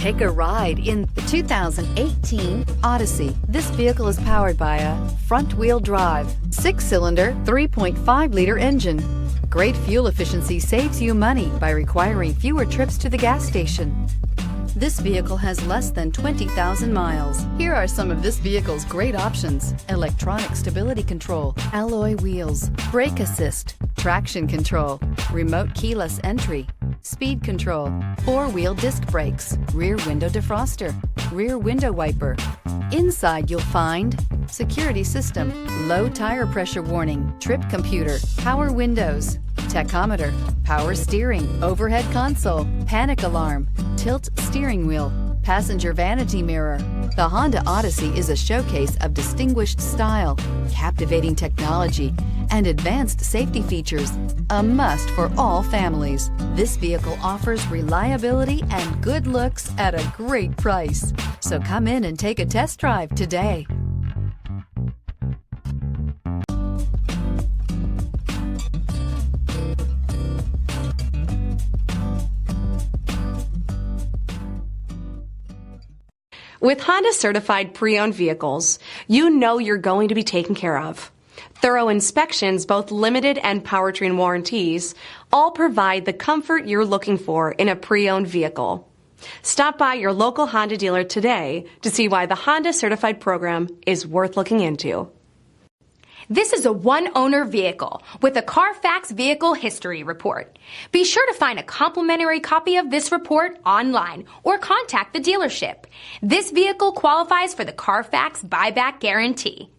Take a ride in the 2018 Odyssey. This vehicle is powered by a front-wheel drive, 6-cylinder, 3.5-liter engine. Great fuel efficiency saves you money by requiring fewer trips to the gas station. This vehicle has less than 20,000 miles. Here are some of this vehicle's great options: electronic stability control, alloy wheels, brake assist, traction control, remote keyless entry, speed control, 4-wheel disc brakes, rear window defroster, rear window wiper. Inside you'll find security system, low tire pressure warning, trip computer, power windows, tachometer, power steering, overhead console, panic alarm, tilt steering wheel, passenger vanity mirror. The Honda Odyssey is a showcase of distinguished style, captivating technology, and advanced safety features, a must for all families. This vehicle offers reliability and good looks at a great price. So come in and take a test drive today. With Honda certified pre-owned vehicles, you know you're going to be taken care of. Thorough inspections, both limited and powertrain warranties, all provide the comfort you're looking for in a pre-owned vehicle. Stop by your local Honda dealer today to see why the Honda certified program is worth looking into. This is a one-owner vehicle with a CARFAX Vehicle History Report. Be sure to find a complimentary copy of this report online or contact the dealership. This vehicle qualifies for the CARFAX Buyback Guarantee.